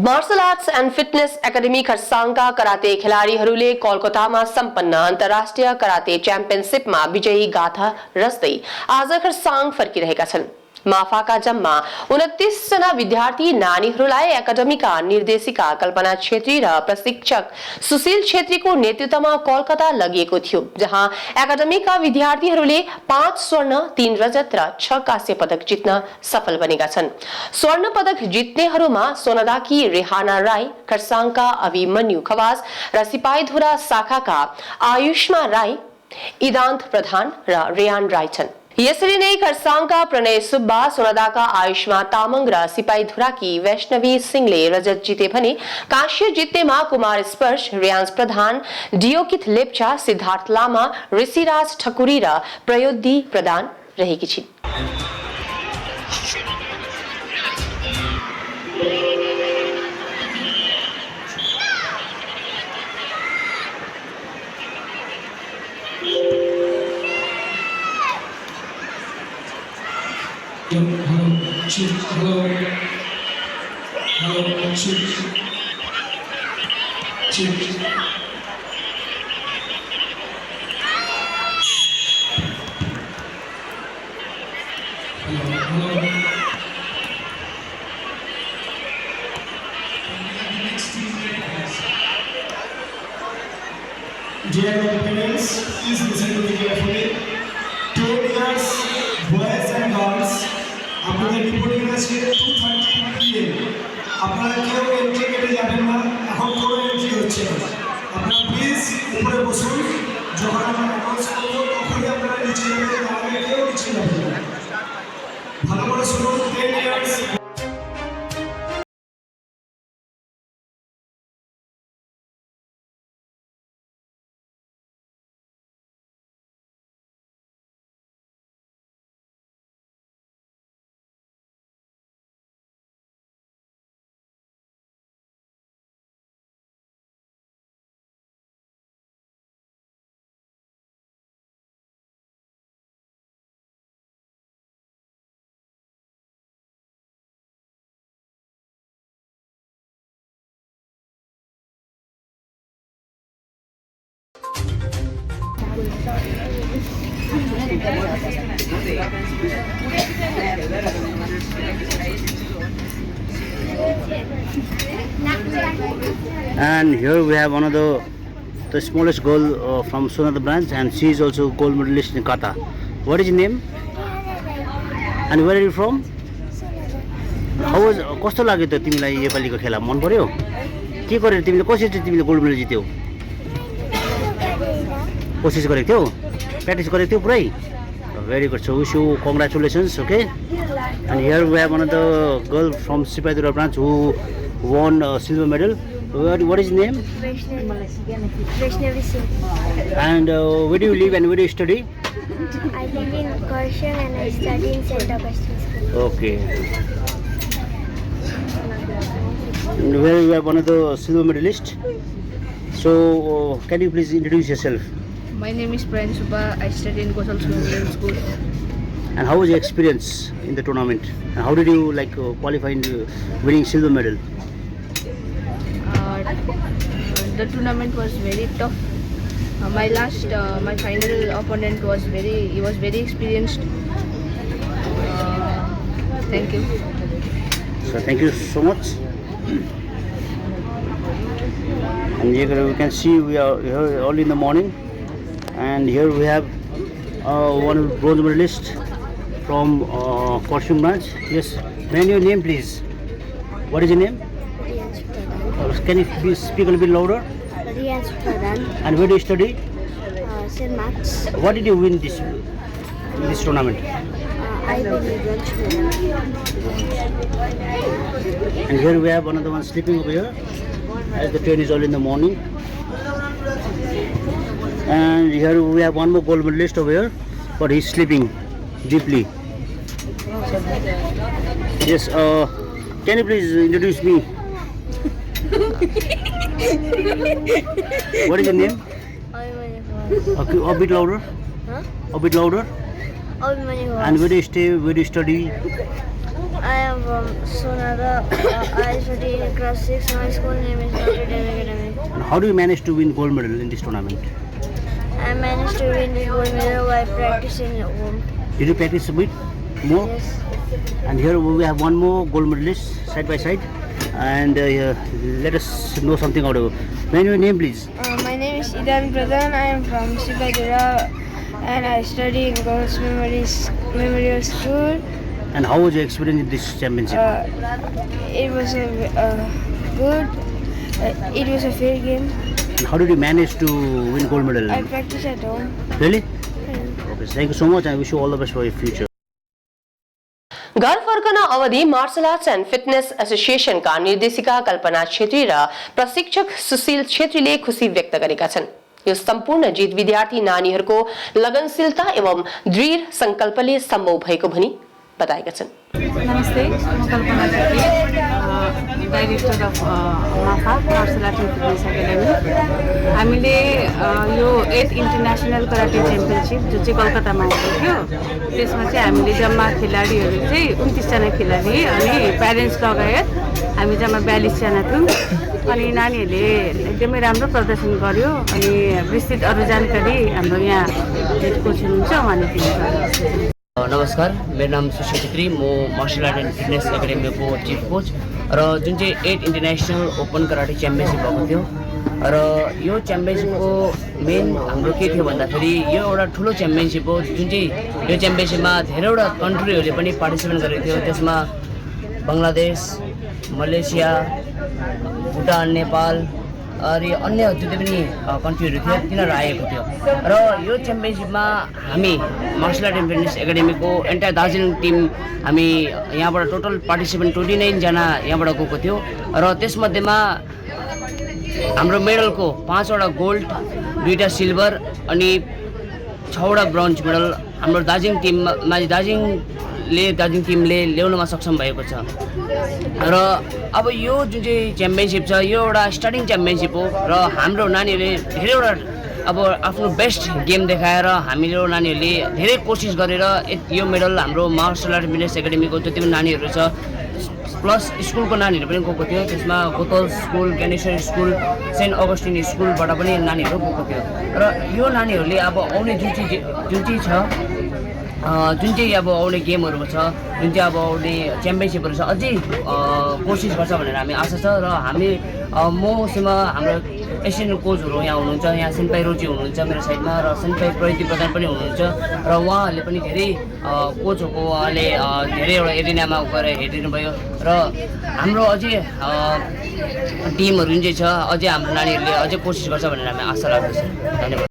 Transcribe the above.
Martial arts and fitness academy खरसाङका karate खेलाडीहरूले कोलकातामा सम्पन्न अन्तर्राष्ट्रिय कराते च्याम्पियनसिपमा विजयी गाथा रच्दै आज खरसाङ फर्किरहेका छन्। माफाका जम्मा 29 जना विद्यार्थी नानीहरूलाई एकाडेमीका निर्देशिका कल्पना छेत्री र प्रशिक्षक सुशील छेत्रीको नेतृत्वमा कोलकाता लगिएको थियो, जहाँ एकाडेमीका विद्यार्थीहरूले 5 स्वर्ण, 3 रजत र 6 कांस्य पदक जित्न सफल बनेका छन्। स्वर्ण पदक जित्नेहरूमा सोनादाकी रेहाना राई, खरसाङका अभिमन्यु खवास र सिपाहीधुरा शाखाका आयुष्मा राई, इदान्त प्रधान र रेयान राई छन्। यसरी नै खरसाङका प्रणय सुब्बा, सोनादाका आयुष्मा तामाङ र सिपाहीधुराकी वैष्णवी सिंहले रजत जिते भने कांस्य जित्नेमा कुमार स्पर्श, रेयान्स प्रधान, डियोकित लेप्चा, सिद्धार्थ लामा, ऋषिराज ठकुरी र प्रयोद्धि प्रधान रहेकी छिन्। Dear parents, please listen to me carefully. 10 years, boys and girls, আপনাদের রিপোর্টিং আজকে 2:30 PM। আপনারা কেউ এন্ট্রি কেটে যাবেন না, এখন কোনো এন্ট্রি হচ্ছে না। আপনারা প্লিজ উপরে বসুন, যখন আমরা অ্যানাউন্স করবো তখনই আপনারা নিচে যাবেন, তাহলে কেউ নিচে যাবেন না। ভালো করে শুনুন, 10 years And here we have one of the smallest girl from Sonada branch, and she is also gold medalist in kata. What is your name? And where are you from? How was कस्तो लाग्यो त तिमीलाई नेपालीको खेला मन पर्यो? के गरेर तिमीले कसरी चाहिँ तिमीले गोल्ड मेडल जित्यौ? कोसिस गरेको थियौ? प्र्याक्टिस गरेको थियौ पुरै? Very good. So wish you congratulations. Okay. And here we have one of the girl from Sipaidura branch who won a silver medal. What is his name? Vaishnavi Singh. And where do you live and where do you study? I live in Karshan and I study in St. Augustine School. Okay. And where we have one of the silver medalist. So can you please introduce yourself? My name is Pran Subba. I study in Gosal School. And how was your experience in the tournament? And how did you qualify in winning silver medal? The tournament was very tough. My final opponent was very experienced. Thank you. So thank you so much. And here we can see we are here early in the morning, and here we have one bronze medalist from Korshung branch. Yes, may I know your name, please? What is your name? Riyansh Pradhan. Can you please speak a little bit louder? Riyansh Pradhan. And where do you study? St. Mark's. What did you win this tournament? I win the bronze medal. And here we have another one sleeping over here, as the train is early in the morning. And here we have one more gold medalist over here, but he's sleeping deeply. Yes, can you please introduce me? What is your name? Okay, a bit louder. Huh? A bit louder. Abhimanyu. And where do you stay? Where do you study? I am from Sonada. I study in class 6. My school name is Notre Dame Academy. And how do you manage to win gold medal in this tournament? I managed to win the gold medal by practicing at home. Did you practice a bit more? Yes. And here we have one more gold medalist side by side. And let us know something about you. May I know your name, please? My name is Idan Pradhan. I am from Sikadura and I study in Girls Memorial School. And how was your experience in this championship? It was good. It was a fair game. And how did you manage to win gold medal? I practice at home. Really? Okay, thank you so much. I wish you all the best for your future. घर फर्कन अवधि martial arts and fitness एसोसिएसनका निर्देशिका कल्पना छेत्री र प्रशिक्षक सुशील छेत्रीले खुशी व्यक्त गरेका छन्। यो सम्पूर्ण जित विद्यार्थी नानीहरूको लगनशीलता एवं दृढ संकल्पले सम्भव भएको भनी बताएका छन्। नमस्ते, म Kalpana Chhetri, director of MAFA martial art and fitness academy. हामीले यो 8 इन्टरनेसनल कराटे च्याम्पियनसिप जो चाहिँ कलकत्तामा हुँदै थियो त्यसमा चाहिँ हामीले जम्मा खेलाडीहरू चाहिँ 29 जना खेलाडी अनि प्यारेन्ट्स लगायत हामी जम्मा 42 जना थियौँ। अनि नानीहरूले एकदमै राम्रो प्रदर्शन गर्यो। अनि विस्तृत अरू जानकारी हाम्रो यहाँ हेड कोच हुनुहुन्छ उहाँले दिनुहुन्छ। नमस्कार, मेरो नाम सुशील छेत्री, म मार्शल आर्ट एन्ड फिटनेस एकाडेमीको चिफ कोच र जुन चाहिँ 8 इन्टरनेसनल ओपन कराटे च्याम्पियनसिप भएको थियो र यो च्याम्पियनसिपको मेन हाम्रो के थियो भन्दाखेरि यो एउटा ठुलो च्याम्पियनसिप हो जुन चाहिँ यो च्याम्पियनसिपमा धेरैवटा कन्ट्रीहरूले पनि पार्टिसिपेट गरेको थियो। त्यसमा बङ्गलादेश, मलेसिया, भुटान, नेपाल अनि अन्य जति पनि कन्ट्रीहरू थियो तिनीहरू आएको थियो र यो च्याम्पियनसिपमा हामी मार्शल आर्ट एन्ड फिटनेस एकाडेमीको एन्टायर दार्जिलिङ टिम हामी यहाँबाट टोटल पार्टिसिपेन्ट 29 जना यहाँबाट गएको थियो र त्यसमध्येमा हाम्रो मेडलको 5 वटा गोल्ड, 2टा सिल्भर अनि 6 वटा ब्रोन्ज मेडल हाम्रो दार्जिलिङ टिमले ल्याउनमा सक्षम भएको छ। र अब यो जुन चाहिँ च्याम्पियनसिप छ यो एउटा स्टार्टिङ च्याम्पियनसिप हो र हाम्रो नानीहरूले धेरैवटा अब आफ्नो बेस्ट गेम देखाएर हामीले नानीहरूले धेरै कोसिस गरेर यो मेडल हाम्रो मार्शल आर्ट फिटनेस एकाडेमीको जति पनि नानीहरू छ प्लस स्कुलको नानीहरू पनि गएको थियो। त्यसमा Gotal school, Gyaneshwar school, saint Augustine स्कुलबाट पनि नानीहरू गएको थियो र यो नानीहरूले अब आउने जुन चाहिँ अब आउने गेमहरू छ, जुन चाहिँ अब आउने च्याम्पियनसिपहरू छ अझै कोसिस गर्छ भनेर हामी आशा छ। र हामी मसँग हाम्रो एसियन कोचहरू यहाँ हुनुहुन्छ, यहाँ सेन्पाई रोजी हुनुहुन्छ मेरो साइडमा र सेन्पाई प्रगति प्रधान पनि हुनुहुन्छ र उहाँहरूले पनि धेरै कोचहरूको उहाँले धेरैवटा एरिनामा गएर हेरिदिनु भयो र हाम्रो अझै टिमहरू जुन चाहिँ छ अझै हाम्रो नानीहरूले अझै कोसिस गर्छ भनेर हामी आशा राख्दछौँ। धन्यवाद।